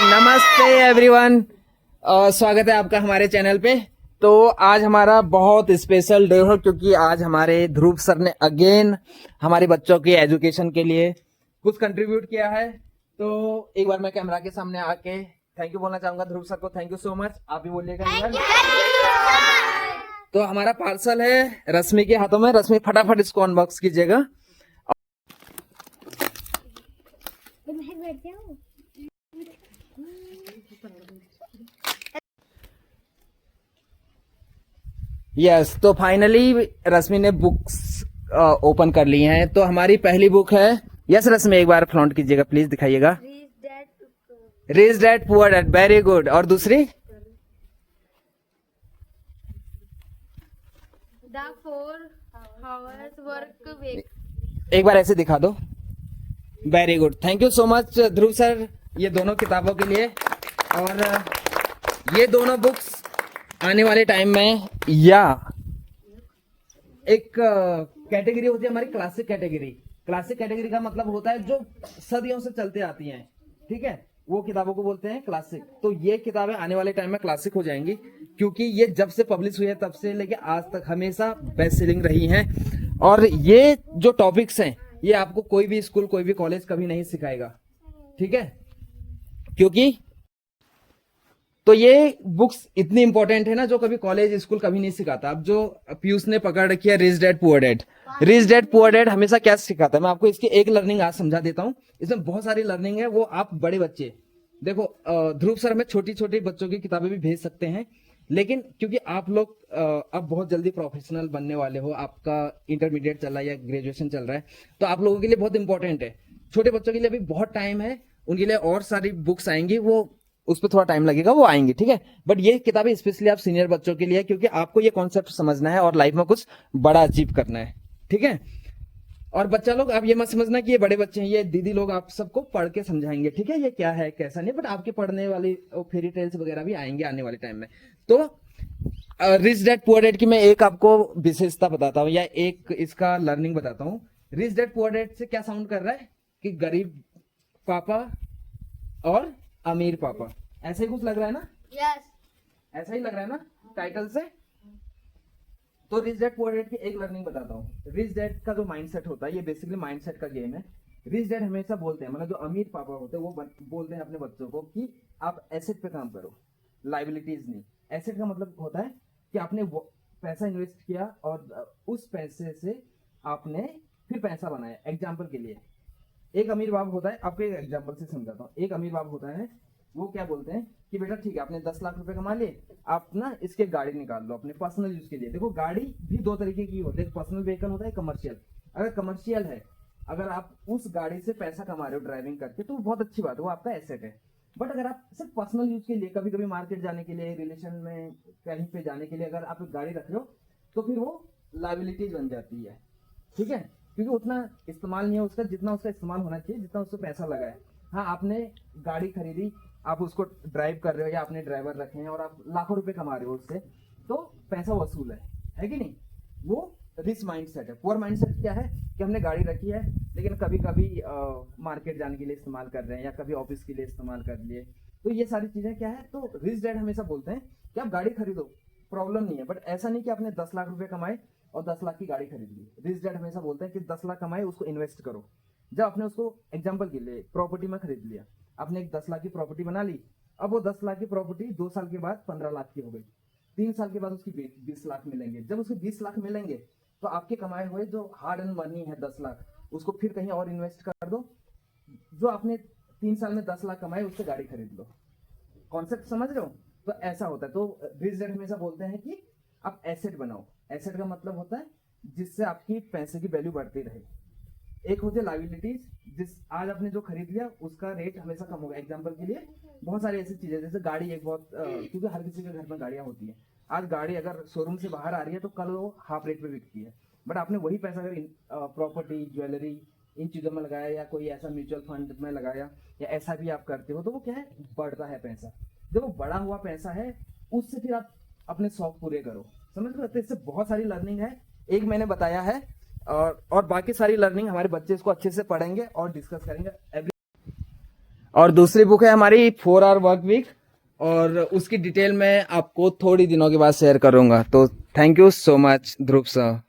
नमस्ते एवरीवन, स्वागत है आपका हमारे चैनल पे। तो आज हमारा बहुत स्पेशल डे है क्योंकि आज हमारे ध्रुव सर ने अगेन हमारे बच्चों की एजुकेशन के लिए कुछ कंट्रीब्यूट किया है। तो एक बार मैं कैमरा के सामने आके थैंक यू बोलना चाहूंगा ध्रुव सर को। Thank you so much. आप भी बोलिएगा। तो हमारा पार्सल है रश्मि के हाथों में। रश्मि फटाफट इसको अनबॉक्स कीजिएगा। यस, तो फाइनली रश्मि ने बुक्स ओपन कर ली हैं। तो हमारी पहली बुक है, यस रश्मि एक बार फ्लॉन्ट कीजिएगा प्लीज, दिखाइएगा। Rich dad poor dad, very good. और दूसरी The 4 hours work week. एक बार ऐसे दिखा दो। Very good, thank you so much Dhruv sir ये दोनों किताबों के लिए। और ये दोनों बुक्स आने वाले टाइम में, या एक कैटेगरी होती है हमारी क्लासिक कैटेगरी। क्लासिक कैटेगरी का मतलब होता है जो सदियों से चलते आती हैं, ठीक है, वो किताबों को बोलते हैं क्लासिक। तो ये किताबें आने वाले टाइम में क्लासिक हो जाएंगी क्योंकि ये जब से पब्लिश हुई है तब से लेके आज तक हमेशा बेस्ट सेलिंग रही हैं। और ये जो टॉपिक्स हैं ये आपको कोई भी स्कूल कोई भी कॉलेज कभी नहीं सिखाएगा, ठीक है, क्योंकि तो ये बुक्स इतनी इंपॉर्टेंट है ना जो कभी कॉलेज स्कूल कभी नहीं सिखाता। अब जो पीयूष ने पकड़ रखी है rich dad poor dad, rich dad poor dad हमेशा क्या सिखाता है, मैं आपको इसकी एक लर्निंग आज समझा देता हूँ। इसमें बहुत सारी लर्निंग है, वो आप बड़े बच्चे देखो। ध्रुव सर में छोटी छोटी बच्चों की किताबें भी भेज सकते हैं, लेकिन क्योंकि आप लोग अब बहुत जल्दी प्रोफेशनल बनने वाले हो, आपका इंटरमीडिएट चल रहा है या ग्रेजुएशन चल रहा है, तो आप लोगों के लिए बहुत इंपॉर्टेंट है। छोटे बच्चों के लिए अभी बहुत टाइम है, उनके लिए और सारी बुक्स आएंगी, वो उस पर थोड़ा टाइम लगेगा, वो आएंगी, ठीक है। बट ये किताबें स्पेशली आप सीनियर बच्चों के लिए है क्योंकि आपको ये कॉन्सेप्ट समझना है और लाइफ में कुछ बड़ा अचीव करना है, ठीक है। और बच्चा लोग आप ये मत समझना कि ये बड़े बच्चे हैं, ये दीदी लोग आप सबको पढ़ के समझाएंगे, ठीक है, ये क्या है कैसा नहीं, बट आपके पढ़ने वाली फेरी टेल्स वगैरह भी आएंगे आने वाले टाइम में। तो रिच डैड पुअर डैड की मैं एक आपको विशेषता बताता हूँ या एक इसका लर्निंग बताता हूँ। रिच डैड पुअर डैड से क्या साउंड कर रहा है कि गरीब पापा और अमीर पापा, ऐसे ही कुछ लग रहा है ना? Yes. ऐसा ही लग रहा है ना टाइटल से? तो रिच डैड पुअर डैड की एक लर्निंग बताता हूँ। रिच डैड का जो माइंडसेट होता है ये बेसिकली माइंडसेट का गेम है। रिच डैड हमेशा बोलते हैं, मतलब जो अमीर पापा होते हैं वो बोलते हैं अपने बच्चों को कि आप एसेट पे काम करो, लाइबिलिटीज नहीं। एसेट का मतलब होता है कि आपने पैसा इन्वेस्ट किया और उस पैसे से आपने फिर पैसा बनाया। एग्जाम्पल के लिए एक अमीर बाप होता है, आपको एक एग्जाम्पल से समझाता हूँ। एक अमीर बाप होता है, वो क्या बोलते हैं कि बेटा ठीक है आपने 10 लाख रुपए कमा लिए, आप ना इसके गाड़ी निकाल लो अपने पर्सनल यूज के लिए। देखो गाड़ी भी दो तरीके की होती है, एक पर्सनल व्हीकल होता है, कमर्शियल। अगर कमर्शियल है, अगर आप उस गाड़ी से पैसा कमा रहे हो ड्राइविंग करके तो बहुत अच्छी बात है, वो आपका एसेट है। बट अगर आप सिर्फ पर्सनल यूज के लिए, कभी कभी मार्केट जाने के लिए, रिलेशन में कहीं पे जाने के लिए अगर आप एक गाड़ी रख रहे हो तो फिर वो लाइबिलिटीज बन जाती है, ठीक है, क्योंकि उतना इस्तेमाल नहीं है उसका जितना उसका इस्तेमाल होना चाहिए, जितना उसको पैसा लगा है। हाँ, आपने गाड़ी खरीदी, आप उसको ड्राइव कर रहे हो या आपने ड्राइवर रखे हैं और आप लाखों रुपए कमा रहे हो उससे, तो पैसा वसूल है कि नहीं? वो रिच माइंडसेट है। पुअर माइंडसेट क्या है कि हमने गाड़ी रखी है लेकिन कभी कभी मार्केट जाने के लिए इस्तेमाल कर रहे हैं या कभी ऑफिस के लिए इस्तेमाल कर लिए, तो ये सारी चीजें क्या है। तो रिच डैड हमेशा बोलते हैं कि आप गाड़ी खरीदो, प्रॉब्लम नहीं है, बट ऐसा नहीं कि आपने 10 लाख रुपए कमाए और 10 लाख की गाड़ी खरीद ली। रिच डैड हमेशा बोलते हैं कि 10 लाख कमाए उसको इन्वेस्ट करो। जब आपने उसको एग्जांपल के लिए प्रॉपर्टी में खरीद लिया, आपने एक 10 लाख की प्रॉपर्टी बना ली, अब वो 10 लाख की प्रॉपर्टी 2 साल के बाद 15 लाख की हो गई, 3 साल के बाद उसकी 20 लाख मिलेंगे। जब उसके 20 लाख मिलेंगे तो आपके कमाए हुए जो हार्ड एंड मनी है 10 लाख, उसको फिर कहीं और इन्वेस्ट कर दो, जो आपने 3 साल में 10 लाख कमाए उससे गाड़ी खरीद लो। कॉन्सेप्ट समझ रहे हो? तो ऐसा होता है। तो रिच डैड हमेशा बोलते हैं कि आप एसेट बनाओ। एसेट का मतलब होता है जिससे आपकी पैसे की वैल्यू बढ़ती रहे। एक होती है लाइबिलिटीज, जिस आज आपने जो खरीद लिया उसका रेट हमेशा कम होगा। एग्जांपल के लिए बहुत सारी ऐसी चीजें, जैसे गाड़ी एक बहुत क्योंकि हर किसी के घर में गाड़ियां होती है। आज गाड़ी अगर शोरूम से बाहर आ रही है तो कल वो हाफ रेट पे बिकती है, बट आपने वही पैसा अगर प्रॉपर्टी, ज्वेलरी, इन चीजों में लगाया या कोई ऐसा म्यूचुअल फंड में लगाया या ऐसा भी आप करते हो तो वो क्या है, बढ़ता है पैसा। जब वो बड़ा हुआ पैसा है उससे फिर आप अपने शौक पूरे करो, समझ रहे हो? तो इससे बहुत सारी लर्निंग है, एक मैंने बताया है और बाकी सारी लर्निंग हमारे बच्चे इसको अच्छे से पढ़ेंगे और डिस्कस करेंगे। और दूसरी बुक है हमारी 4 आवर वर्क वीक, और उसकी डिटेल मैं आपको थोड़ी दिनों के बाद शेयर करूंगा। तो thank you so much Dhruv sir.